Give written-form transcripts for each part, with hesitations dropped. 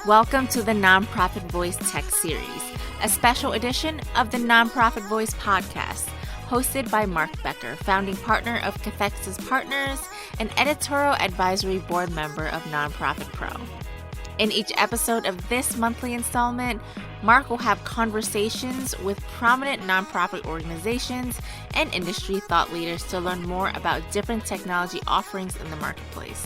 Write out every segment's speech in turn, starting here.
Welcome to the NonProfit Voice Tech Series, a special edition of the NonProfit Voice podcast, hosted by Mark Becker, founding partner of Cathexis Partners and editorial advisory board member of NonProfit Pro. In each episode of this monthly installment, Mark will have conversations with prominent nonprofit organizations and industry thought leaders to learn more about different technology offerings in the marketplace.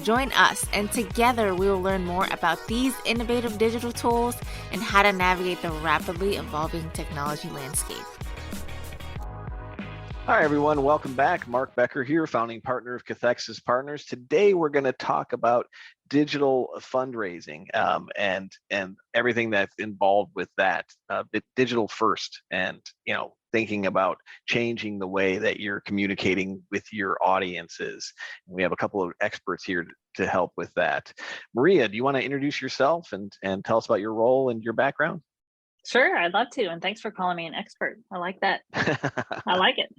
Join us, and together we will learn more about these innovative digital tools and how to navigate the rapidly evolving technology landscape. Hi, everyone. Welcome back. Mark Becker here, founding partner of Cathexis Partners. Today, we're going to talk about digital fundraising and everything that's involved with that. Digital first, and thinking about changing the way that you're communicating with your audiences. We have a couple of experts here to help with that. Maria, do you want to introduce yourself and tell us about your role and your background? Sure, I'd love to. And thanks for calling me an expert. I like that. I like it.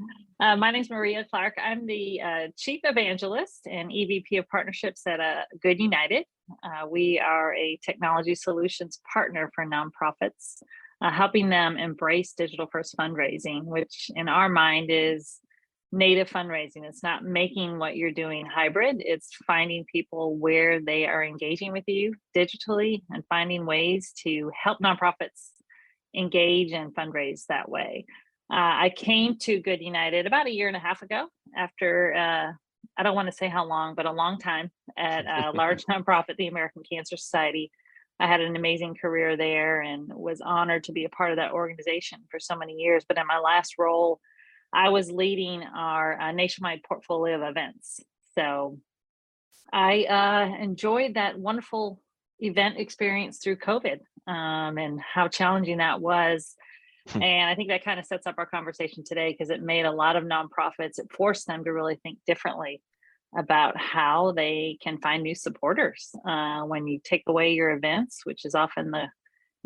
My name is Maria Clark. I'm the Chief Evangelist and EVP of Partnerships at GoodUnited. We are a technology solutions partner for nonprofits, helping them embrace digital first fundraising, which in our mind is native fundraising. It's not making what you're doing hybrid. It's finding people where they are engaging with you digitally and finding ways to help nonprofits engage and fundraise that way. I came to GoodUnited about 1.5 years ago after, I don't want to say how long, but a long time at a large nonprofit, the American Cancer Society. I had an amazing career there and was honored to be a part of that organization for so many years. But in my last role, I was leading our nationwide portfolio of events. So I enjoyed that wonderful event experience through COVID and how challenging that was. And I think that kind of sets up our conversation today because it made a lot of nonprofits, it forced them to really think differently about how they can find new supporters when you take away your events, which is often the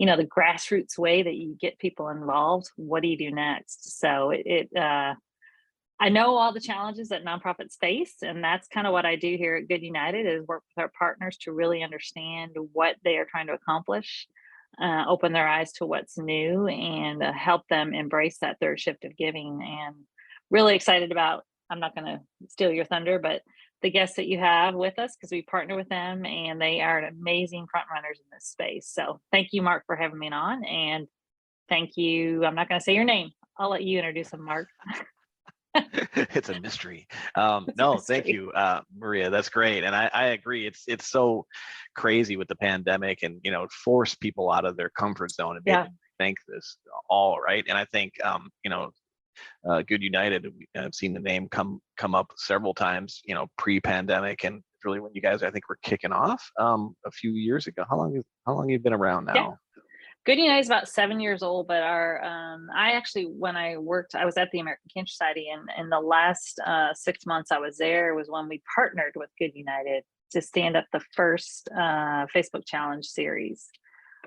grassroots way that you get people involved. What do you do next? So I know all the challenges that nonprofits face, and that's kind of what I do here at GoodUnited is work with our partners to really understand what they are trying to accomplish, open their eyes to what's new, and help them embrace that third shift of giving. And really excited about, I'm not going to steal your thunder, but the guests that you have with us, because we partner with them and they are amazing front runners in this space. So thank you, Mark, for having me on. And thank you. I'm not going to say your name. I'll let you introduce him, Mark. It's a mystery. No, thank you, Maria. That's great. And I agree. It's so crazy with the pandemic and, it forced people out of their comfort zone and made them think this all right. And I think, GoodUnited, I've seen the name come up several times, pre-pandemic, and really when you guys, I think, were kicking off a few years ago. How long have you been around now? Yeah. GoodUnited is about 7 years old, but I actually, when I was at the American Cancer Society, and in the last 6 months I was there was when we partnered with GoodUnited to stand up the first Facebook challenge series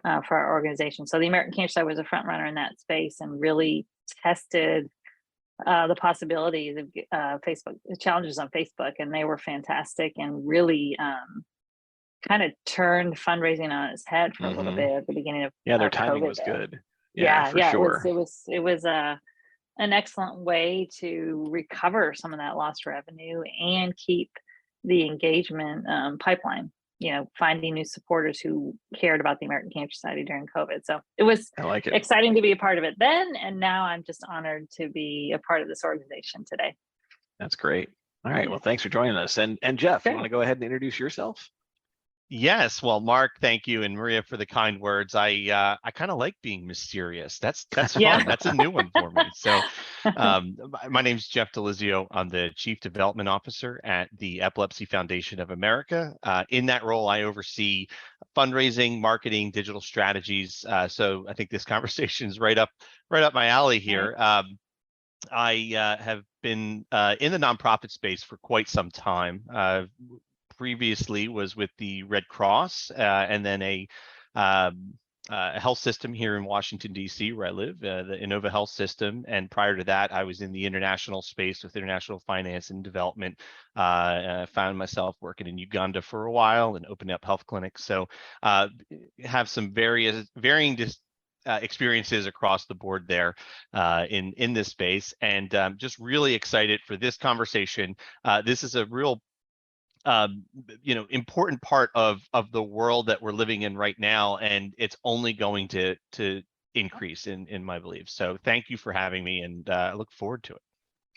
for our organization. So the American Cancer Society was a front runner in that space and really tested the possibilities of Facebook challenges on Facebook, and they were fantastic and really kind of turned fundraising on its head for a little bit at the beginning of their timing COVID was good. Sure. It was an excellent way to recover some of that lost revenue and keep the engagement pipeline, finding new supporters who cared about the American Cancer Society during COVID. So it was exciting to be a part of it then, and now I'm just honored to be a part of this organization today. That's great. All right, well, thanks for joining us. And Geoff, you want to go ahead and introduce yourself? Yes, well, Mark, thank you, and Maria for the kind words. I kind of like being mysterious. That's fun. That's a new one for me. So, my name's Geoff DeLizzio. I'm the Chief Development Officer at the Epilepsy Foundation of America. In that role, I oversee fundraising, marketing, digital strategies. So, I think this conversation is right up my alley here. I have been in the nonprofit space for quite some time. Previously was with the Red Cross and then a a health system here in Washington, D.C., where I live, the Innova Health System. And prior to that, I was in the international space with international finance and development. I found myself working in Uganda for a while and opening up health clinics. So have some varying experiences across the board there in this space, and just really excited for this conversation. This is a real important part of the world that we're living in right now, and it's only going to increase in my belief. So thank you for having me, and I look forward to it.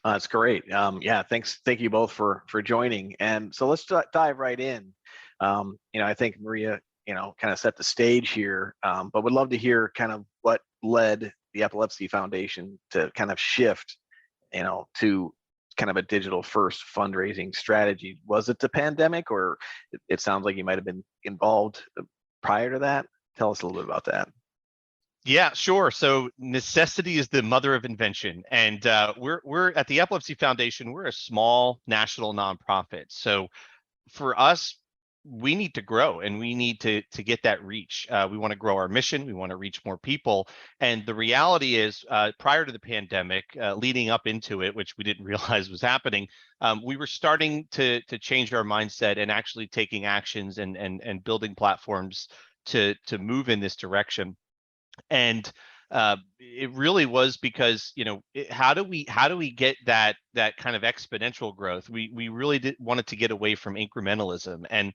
That's great. Yeah, thank you both for joining. And so let's dive right in. I think Maria, kind of set the stage here, but would love to hear kind of what led the Epilepsy Foundation to kind of shift, to kind of a digital first fundraising strategy. Was it the pandemic, or it sounds like you might have been involved prior to that? Tell us a little bit about that. Yeah, sure. So necessity is the mother of invention, and we're at the Epilepsy Foundation. We're a small national nonprofit. So for us, we need to grow, and we need to get that reach. We want to grow our mission. We want to reach more people. And the reality is, prior to the pandemic, leading up into it, which we didn't realize was happening, we were starting to change our mindset and actually taking actions and building platforms to move in this direction. And it really was because, how do we get that kind of exponential growth? We really wanted to get away from incrementalism, and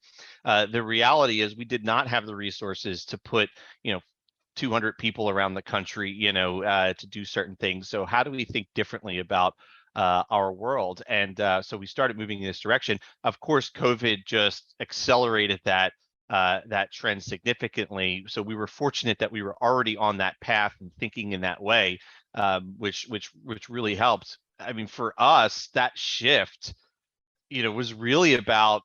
the reality is we did not have the resources to put 200 people around the country to do certain things. So how do we think differently about our world? And so we started moving in this direction. Of course, COVID just accelerated that trend significantly. So we were fortunate that we were already on that path and thinking in that way, which really helped. I mean, for us, that shift, was really about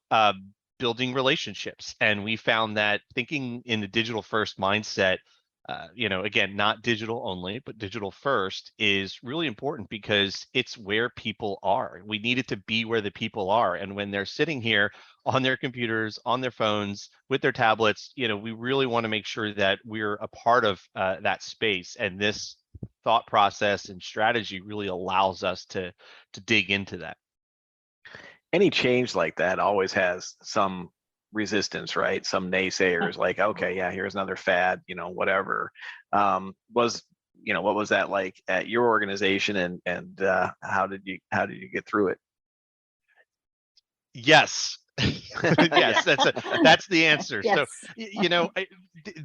building relationships, and we found that thinking in the digital first mindset, again, not digital only, but digital first, is really important because it's where people are. We needed to be where the people are. And when they're sitting here on their computers, on their phones, with their tablets, we really want to make sure that we're a part of that space. And this thought process and strategy really allows us to dig into that. Any change like that always has some resistance, right? Some naysayers, like, okay, yeah, here's another fad, whatever. What was that like at your organization, and how did you get through it? Yes. Yes, that's the answer. Yes. So,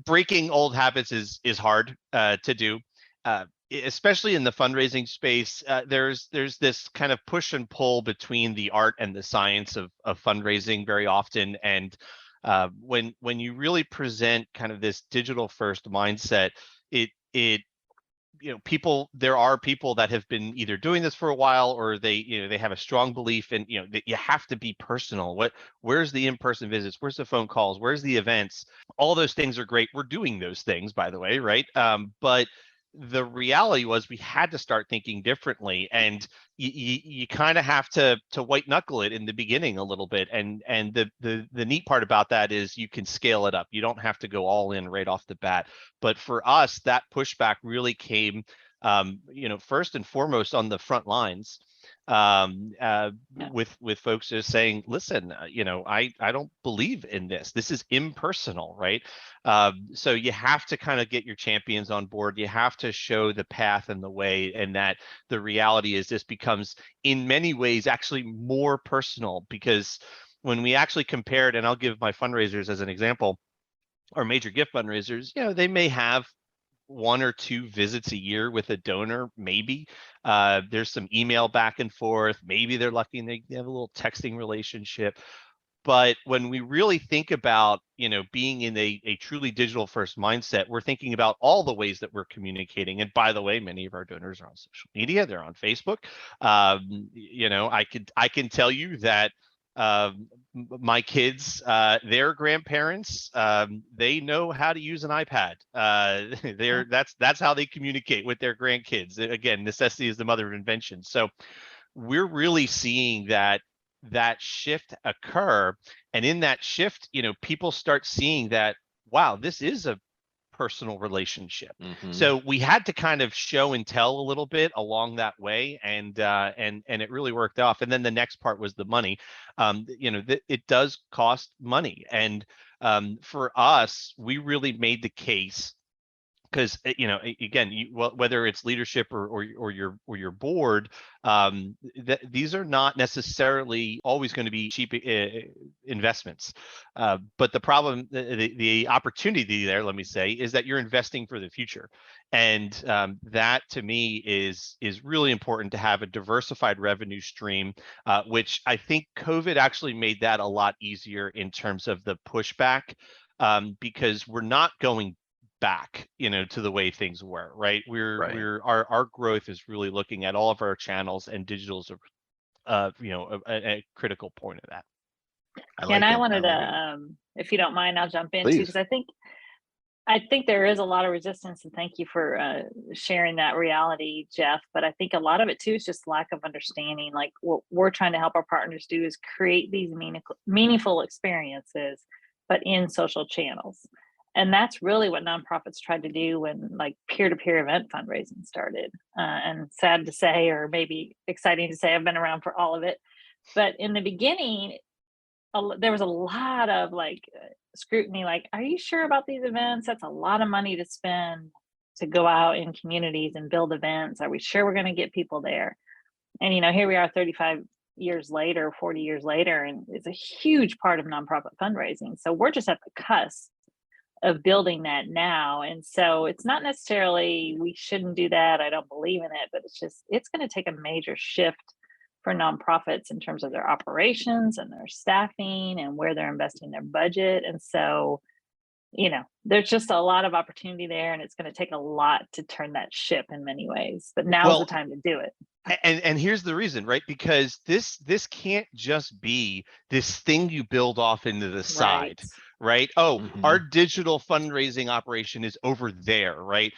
breaking old habits is hard to do. Especially in the fundraising space, there's this kind of push and pull between the art and the science of fundraising very often. And when you really present kind of this digital first mindset, there are people that have been either doing this for a while, or they have a strong belief in, that you have to be personal. Where's the in-person visits? Where's the phone calls? Where's the events? All those things are great. We're doing those things, by the way, right? But the reality was we had to start thinking differently, and you kind of have to white knuckle it in the beginning a little bit. And the neat part about that is you can scale it up. You don't have to go all in right off the bat. But for us, that pushback really came, first and foremost on the front lines. With folks just saying, listen, I don't believe in this. This is impersonal, right? So you have to kind of get your champions on board. You have to show the path and the way, and that the reality is this becomes in many ways actually more personal, because when we actually compared, and I'll give my fundraisers as an example, our major gift fundraisers, they may have 1 or 2 visits a year with a donor, maybe. There's some email back and forth. Maybe they're lucky and they have a little texting relationship. But when we really think about, being in a truly digital first mindset, we're thinking about all the ways that we're communicating. And by the way, many of our donors are on social media. They're on Facebook. I can tell you that my kids, their grandparents, they know how to use an iPad. That's how they communicate with their grandkids. Again, necessity is the mother of invention. So we're really seeing that shift occur, and in that shift, people start seeing that, wow, this is a personal relationship. Mm-hmm. So we had to kind of show and tell a little bit along that way, and it really worked off. And then the next part was the money. It does cost money, and for us, we really made the case, because again, whether it's leadership or your board, these are not necessarily always going to be cheap investments. But the problem, the opportunity there, let me say, is that you're investing for the future, and that to me is really important, to have a diversified revenue stream, which I think COVID actually made that a lot easier in terms of the pushback, because we're not going back to the way things were, right? Our growth is really looking at all of our channels, and digital is a critical point of that. I wanted to, if you don't mind, I'll jump in too, because I think there is a lot of resistance, and thank you for sharing that reality, Geoff. But I think a lot of it too is just lack of understanding. Like, what we're trying to help our partners do is create these meaningful experiences, but in social channels. And that's really what nonprofits tried to do when, like, peer-to-peer event fundraising started. And sad to say, or maybe exciting to say, I've been around for all of it. But in the beginning, there was a lot of scrutiny, like, are you sure about these events? That's a lot of money to spend to go out in communities and build events. Are we sure we're going to get people there? And, here we are 35 years later, 40 years later, and it's a huge part of nonprofit fundraising. So we're just at the cusp of building that now. And so it's not necessarily we shouldn't do that, I don't believe in it, but it's going to take a major shift for nonprofits in terms of their operations and their staffing and where they're investing their budget. And so, there's just a lot of opportunity there, and it's going to take a lot to turn that ship in many ways, but now's the time to do it. And here's the reason, right? Because this can't just be this thing you build off into the side, right? Our digital fundraising operation is over there, right?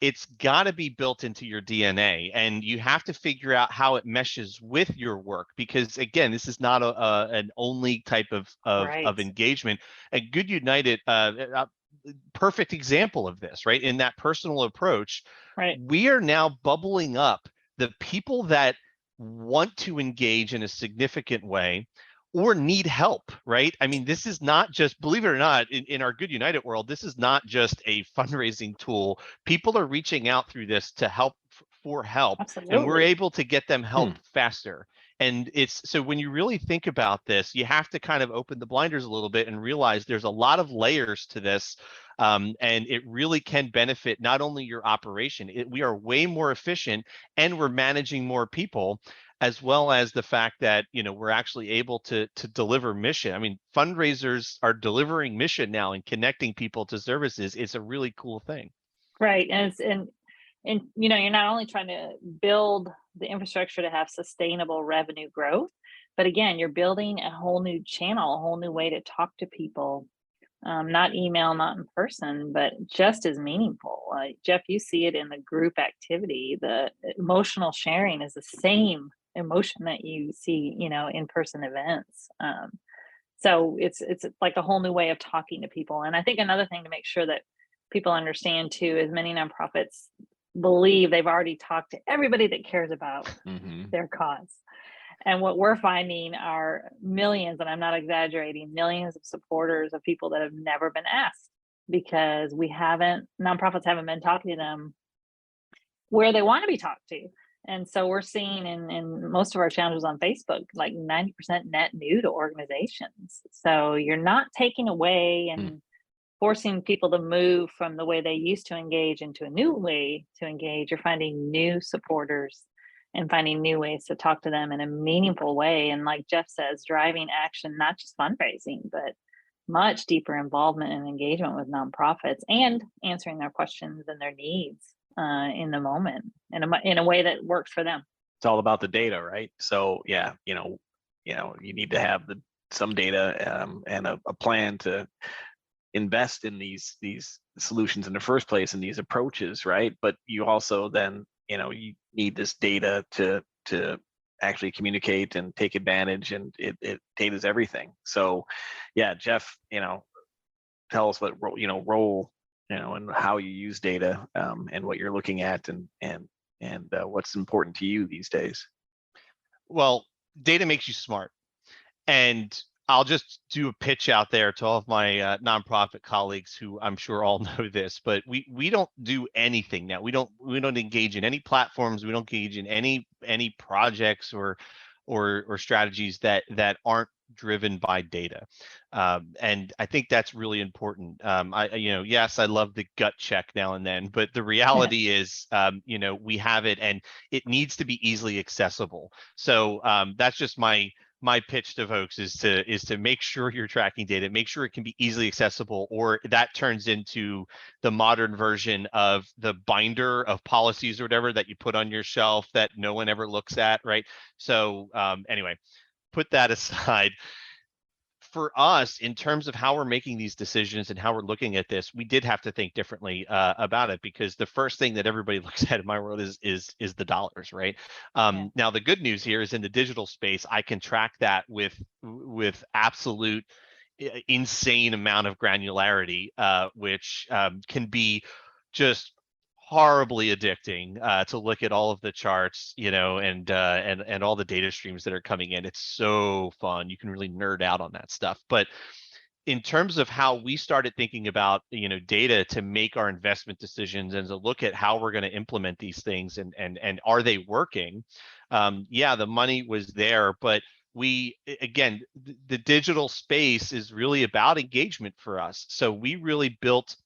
It's got to be built into your DNA, and you have to figure out how it meshes with your work, because again, this is not an only type of engagement. And GoodUnited, perfect example of this, right? In that personal approach, we are now bubbling up the people that want to engage in a significant way or need help, right? I mean, this is not just, believe it or not, in our GoodUnited world, this is not just a fundraising tool. People are reaching out through this to help, for help. Absolutely. And we're able to get them help faster. And so when you really think about this, you have to kind of open the blinders a little bit and realize there's a lot of layers to this. And it really can benefit not only your operation, we are way more efficient, and we're managing more people, as well as the fact that, we're actually able to deliver mission. I mean, fundraisers are delivering mission now and connecting people to services. It's a really cool thing. Right. And you're not only trying to build the infrastructure to have sustainable revenue growth, but again, you're building a whole new channel, a whole new way to talk to people. Not email, not in person, but just as meaningful. Geoff, you see it in the group activity. The emotional sharing is the same emotion that you see, in-person events. So it's like a whole new way of talking to people. And I think another thing to make sure that people understand too is many nonprofits believe they've already talked to everybody that cares about their cause. And what we're finding are millions, and I'm not exaggerating, millions of supporters of people that have never been asked, because nonprofits haven't been talking to them where they want to be talked to. And so we're seeing in most of our channels on Facebook, like 90% net new to organizations. So you're not taking away and forcing people to move from the way they used to engage into a new way to engage. You're finding new supporters and finding new ways to talk to them in a meaningful way. And like Geoff says, driving action, not just fundraising, but much deeper involvement and engagement with nonprofits, and answering their questions and their needs in the moment in a way that works for them. It's all about the data, right? So yeah, you need to have some data and a plan to invest in these solutions in the first place, and these approaches, right? But you also then, you need this data to actually communicate and take advantage, and data is everything. So yeah, Geoff, tell us what role and how you use data, and what you're looking at, and what's important to you these days. Well, data makes you smart. And I'll just do a pitch out there to all of my nonprofit colleagues who I'm sure all know this, but we don't do anything now. We don't engage in any platforms. We don't engage in any projects or strategies that aren't driven by data. And I think that's really important. Yes, I love the gut check now and then, but the reality is, we have it, and it needs to be easily accessible. So that's just my pitch to folks is to make sure you're tracking data, make sure it can be easily accessible, or that turns into the modern version of the binder of policies or whatever that you put on your shelf that no one ever looks at, right? So anyway, put that aside. For us, in terms of how we're making these decisions and how we're looking at this, we did have to think differently about it, because the first thing that everybody looks at in my world is the dollars, right? Now, the good news here is in the digital space, I can track that with absolute insane amount of granularity, which can be just horribly addicting to look at all of the charts, and all the data streams that are coming in. It's so fun. You can really nerd out on that stuff. But in terms of how we started thinking about data to make our investment decisions and to look at how we're going to implement these things and are they working, the money was there, but the digital space is really about engagement for us. So we really built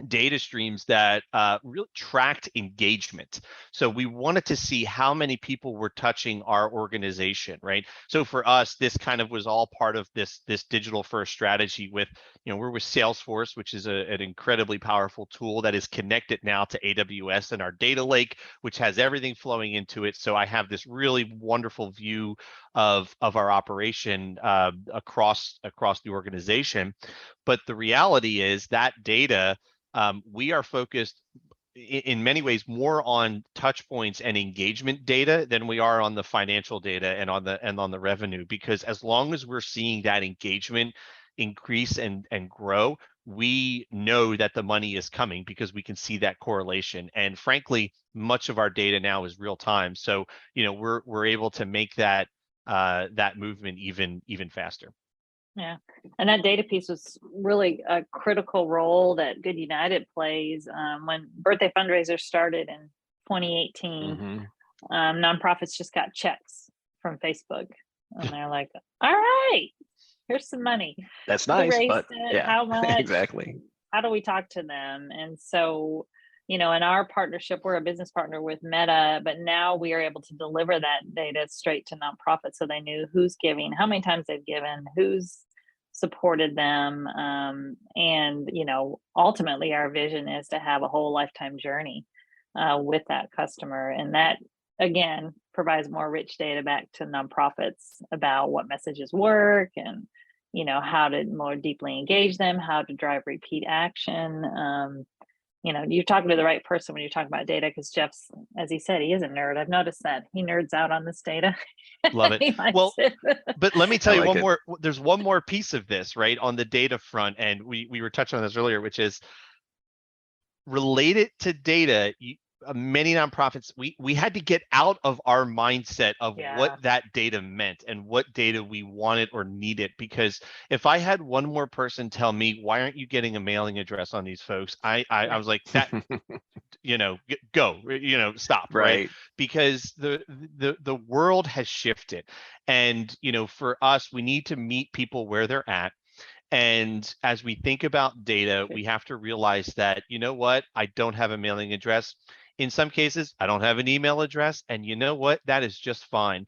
data streams that really tracked engagement. So we wanted to see how many people were touching our organization, right? So for us, this kind of was all part of this digital first strategy with, we're with Salesforce, which is an incredibly powerful tool that is connected now to AWS and our data lake, which has everything flowing into it. So I have this really wonderful view of our operation across the organization. But the reality is that data, we are focused in many ways more on touch points and engagement data than we are on the financial data and on the revenue, because as long as we're seeing that engagement increase and grow, we know that the money is coming because we can see that correlation. And frankly, much of our data now is real time. So, we're able to make that movement even faster. Yeah, and that data piece was really a critical role that GoodUnited plays. When birthday fundraisers started in 2018, nonprofits just got checks from Facebook, and they're like, "All right, here's some money." That's nice, but yeah, how much? Exactly. How do we talk to them? And so, in our partnership, we're a business partner with Meta, but now we are able to deliver that data straight to nonprofits, so they knew who's giving, how many times they've given, who's supported them, and ultimately our vision is to have a whole lifetime journey with that customer, and that again provides more rich data back to nonprofits about what messages work and how to more deeply engage them, how to drive repeat action. You're talking to the right person when you're talking about data, because Geoff's, as he said, he is a nerd. I've noticed that he nerds out on this data. Love it. Well, but let me tell you like there's one more piece of this, right, on the data front, and we were touching on this earlier, which is related to data. Many nonprofits, we had to get out of our mindset of what that data meant and what data we wanted or needed, because if I had one more person tell me, why aren't you getting a mailing address on these folks, I was like, that go, stop, right? Because the world has shifted, and for us, we need to meet people where they're at. And as we think about data, we have to realize that, I don't have a mailing address. In some cases, I don't have an email address, and that is just fine,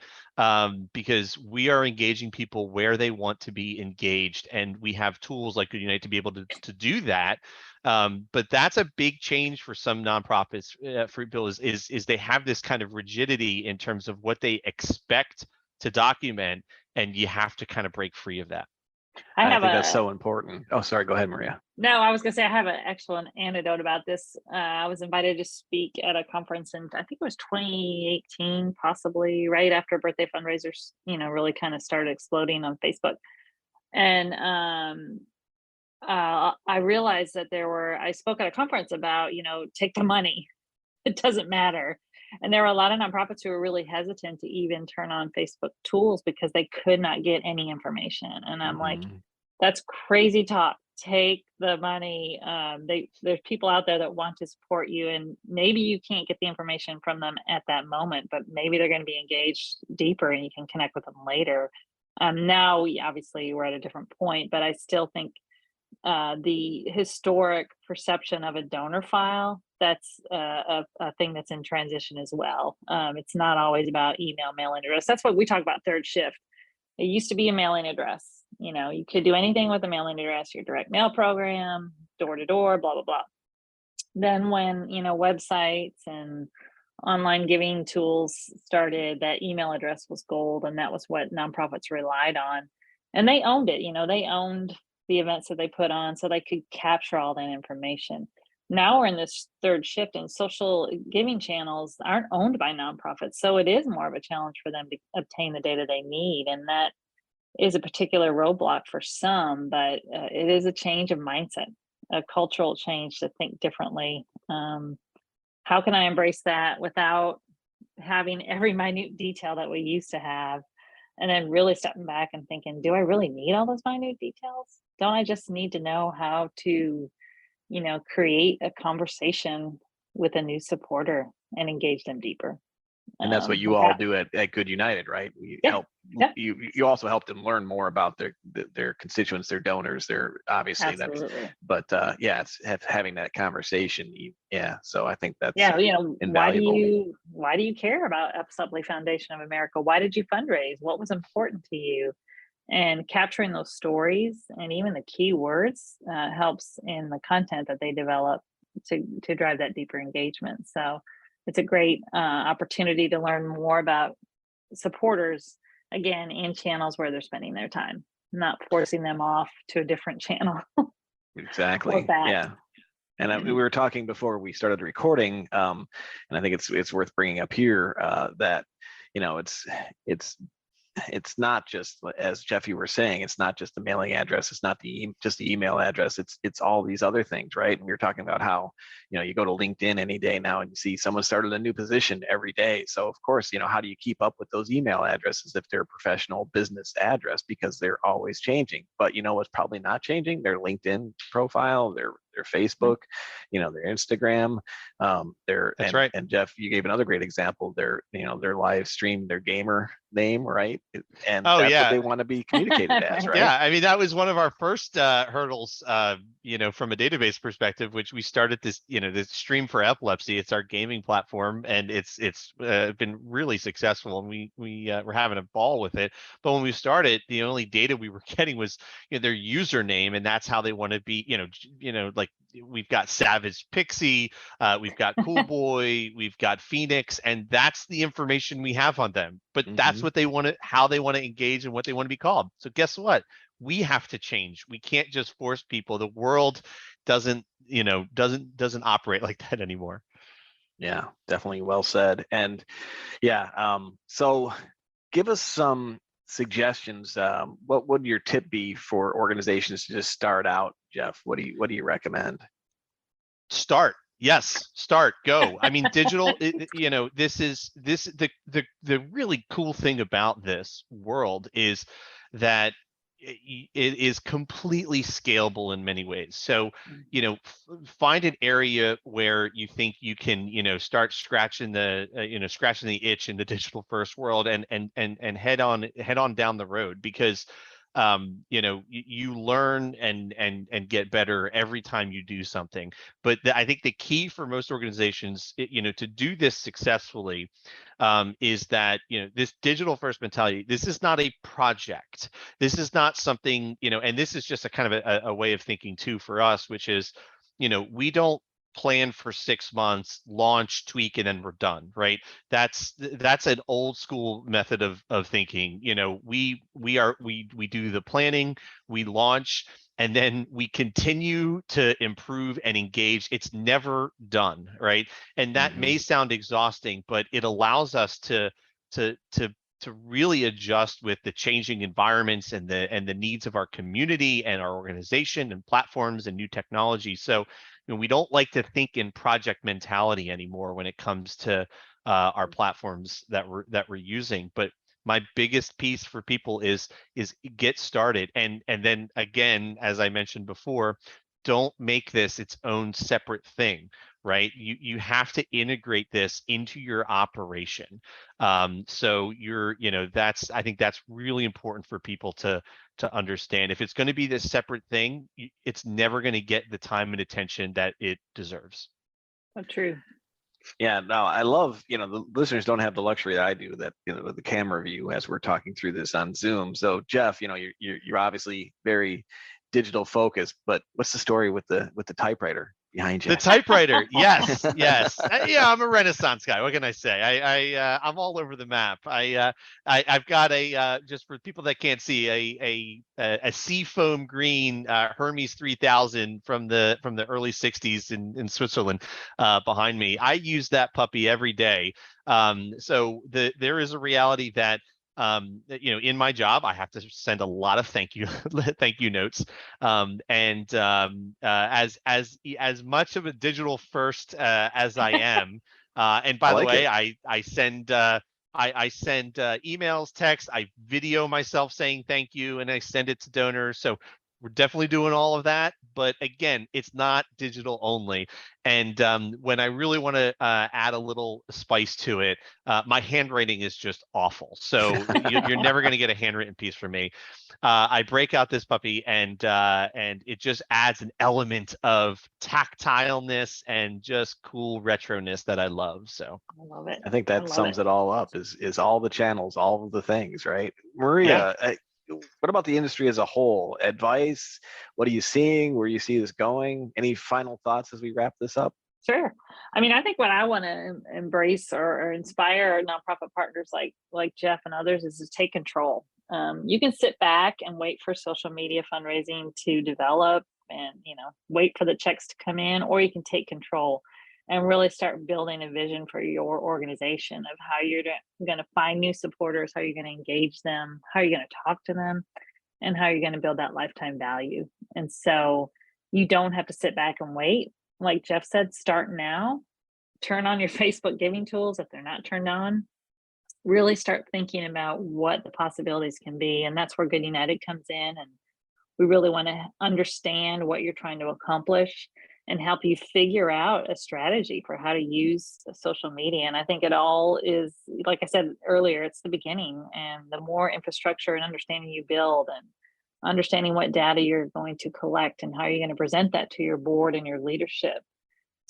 because we are engaging people where they want to be engaged, and we have tools like GoodUnited to be able to do that. But that's a big change for some nonprofits. For Bill, is they have this kind of rigidity in terms of what they expect to document, and you have to kind of break free of that. I think that's so important. Oh, sorry. Go ahead, Maria. No, I was going to say I have an excellent anecdote about this. I was invited to speak at a conference, and I think it was 2018, possibly right after birthday fundraisers, really kind of started exploding on Facebook. And I realized that I spoke at a conference about, take the money. It doesn't matter. And there were a lot of nonprofits who were really hesitant to even turn on Facebook tools because they could not get any information. And I'm like, that's crazy talk. Take the money. There's people out there that want to support you, and maybe you can't get the information from them at that moment, but maybe they're going to be engaged deeper and you can connect with them later. Now, obviously, we're at a different point, but I still think the historic perception of a donor file, that's a thing that's in transition as well. It's not always about email, mailing address. That's what we talk about third shift. It used to be a mailing address. You could do anything with a mailing address, your direct mail program, door to door, blah, blah, blah. Then when, websites and online giving tools started, that email address was gold, and that was what nonprofits relied on. And they owned it. They owned the events that they put on, so they could capture all that information. Now we're in this third shift, and social giving channels aren't owned by nonprofits. So it is more of a challenge for them to obtain the data they need. And that is a particular roadblock for some, but it is a change of mindset, a cultural change to think differently. How can I embrace that without having every minute detail that we used to have? And then really stepping back and thinking, do I really need all those minute details? Don't I just need to know how to, create a conversation with a new supporter and engage them deeper? And that's what you all do at GoodUnited, right? We help you also help them learn more about their constituents, their donors, their obviously. Absolutely. It's having that conversation. So I think that's invaluable. Why do you care about Epilepsy Foundation of America? Why did you fundraise? What was important to you? And capturing those stories and even the keywords helps in the content that they develop to drive that deeper engagement. So it's a great opportunity to learn more about supporters, again, in channels where they're spending their time, not forcing them off to a different channel. Exactly. Yeah. And we were talking before we started recording, and I think it's worth bringing up here that it's not just, as Geoff, you were saying, it's not just the mailing address, it's not just the email address, it's all these other things, right? And we were talking about how you go to LinkedIn any day now and you see someone started a new position every day. So of course, how do you keep up with those email addresses if they're a professional business address, because they're always changing? But what's probably not changing? Their LinkedIn profile, their Facebook, their Instagram, That's right. And Geoff, you gave another great example, their live stream, their gamer name, right? And that's what they want to be communicated as, right? Yeah, I mean, that was one of our first hurdles, from a database perspective, which we started this, this Stream for Epilepsy. It's our gaming platform, and it's been really successful, and we're having a ball with it. But when we started, the only data we were getting was their username, and that's how they want to be. Like we've got Savage Pixie, we've got Cool Boy, we've got Phoenix, and that's the information we have on them. But that's what they want to, how they want to engage, and what they want to be called. So guess what? We have to change. We can't just force people. The world doesn't operate like that anymore. Yeah, definitely well said. And so give us some suggestions. What would your tip be for organizations to just start out, Geoff? What do you recommend? Start. Yes, start, go. I mean, digital, the really cool thing about this world is that it is completely scalable in many ways. So, find an area where you think you can, start scratching the itch in the digital first world, and head on down the road, because you learn and get better every time you do something. But I think the key for most organizations, to do this successfully, is that this digital first mentality. This is not a project. This is not something, and this is just a kind of a way of thinking too for us, which is, we don't plan for 6 months, launch, tweak, and then we're done, right? That's an old school method of thinking. We do the planning, we launch, and then we continue to improve and engage. It's never done, right? And that may sound exhausting, but it allows us to really adjust with the changing environments and the needs of our community and our organization and platforms and new technology. So we don't like to think in project mentality anymore when it comes to our platforms that we're using. But my biggest piece for people is get started, and then again, as I mentioned before, don't make this its own separate thing, right? You have to integrate this into your operation. So I think that's really important for people to understand. If it's going to be this separate thing, it's never going to get the time and attention that it deserves. So true. Yeah, no, I love, the listeners don't have the luxury that I do, that, with the camera view as we're talking through this on Zoom. So Geoff, you're obviously very digital focused, but what's the story with the typewriter behind you? The typewriter, yes. Yeah, I'm a Renaissance guy. What can I say? I'm all over the map. I've got just for people that can't see, a seafoam green Hermes 3000 from the early 60s in Switzerland behind me. I use that puppy every day. So there is a reality that in my job, I have to send a lot of thank you notes. As much of a digital first as I am, and by the way, I send emails, texts, I video myself saying thank you, and I send it to donors. So we're definitely doing all of that, but again, it's not digital only. And when I really want to add a little spice to it, my handwriting is just awful. So you're never going to get a handwritten piece from me. I break out this puppy, and it just adds an element of tactileness and just cool retroness that I love. So I love it. I think that sums it all up. Is all the channels, all of the things, right? Maria. Yeah. What about the industry as a whole? Advice? What are you seeing? Where you see this going? Any final thoughts as we wrap this up? Sure. I mean, I think what I want to embrace or inspire nonprofit partners like Geoff and others is to take control. You can sit back and wait for social media fundraising to develop and, wait for the checks to come in, or you can take control and really start building a vision for your organization of how you're going to find new supporters, how you're going to engage them, how you're going to talk to them, and how you're going to build that lifetime value. And so you don't have to sit back and wait. Like Geoff said, start now. Turn on your Facebook giving tools if they're not turned on. Really start thinking about what the possibilities can be. And that's where GoodUnited comes in. And we really want to understand what you're trying to accomplish and help you figure out a strategy for how to use social media. And I think it all is, like I said earlier, it's the beginning. And the more infrastructure and understanding you build, and understanding what data you're going to collect and how you're going to present that to your board and your leadership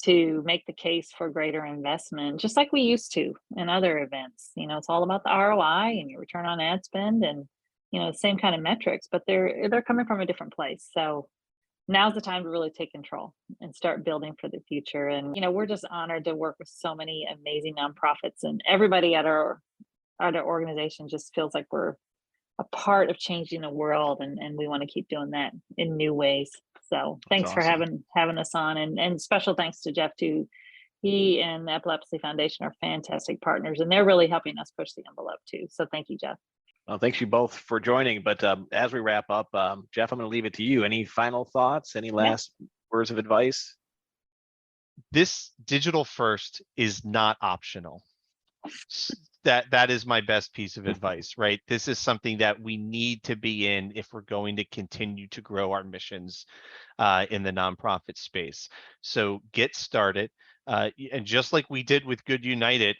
to make the case for greater investment, just like we used to in other events. It's all about the ROI and your return on ad spend, and the same kind of metrics, but they're coming from a different place. So now's the time to really take control and start building for the future. And, we're just honored to work with so many amazing nonprofits, and everybody at our organization just feels like we're a part of changing the world. And we want to keep doing that in new ways. So thanks for having us on, and special thanks to Geoff too. He and the Epilepsy Foundation are fantastic partners, and they're really helping us push the envelope too. So thank you, Geoff. Well, thanks you both for joining. But as we wrap up, Geoff, I'm going to leave it to you. Any final thoughts? Any last words of advice? This digital first is not optional. That is my best piece of advice, right? This is something that we need to be in if we're going to continue to grow our missions in the nonprofit space. So get started. And just like we did with GoodUnited,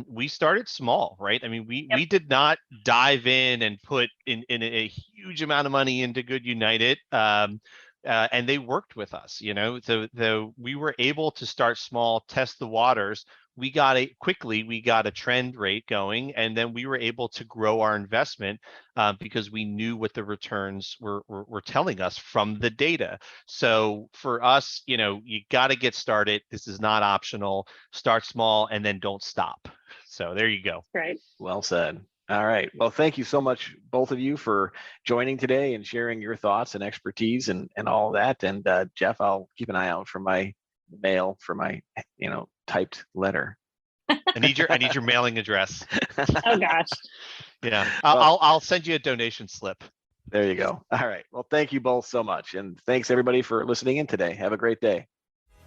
we started small, right? I mean, we did not dive in and put in a huge amount of money into GoodUnited. And they worked with us, so we were able to start small, test the waters. We got a trend rate going, and then we were able to grow our investment because we knew what the returns were telling us from the data. So for us, you got to get started. This is not optional. Start small and then don't stop. So there you go. Right. Well said. All right. Well, thank you so much, both of you, for joining today and sharing your thoughts and expertise and all that. And Geoff, I'll keep an eye out for my mail for my, typed letter. I need your mailing address. Oh gosh. Yeah, Well, I'll send you a donation slip. there you go. All right. Well, thank you both so much. And thanks everybody for listening in today. Have a great day.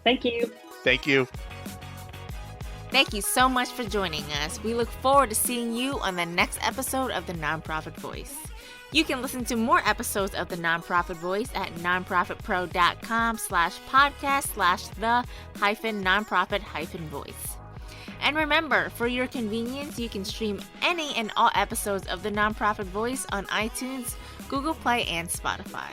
Thank you. Thank you. Thank you so much for joining us. We look forward to seeing you on the next episode of The Nonprofit Voice. You can listen to more episodes of The Nonprofit Voice at nonprofitpro.com/podcast/the-nonprofit-voice. And remember, for your convenience, you can stream any and all episodes of The Nonprofit Voice on iTunes, Google Play, and Spotify.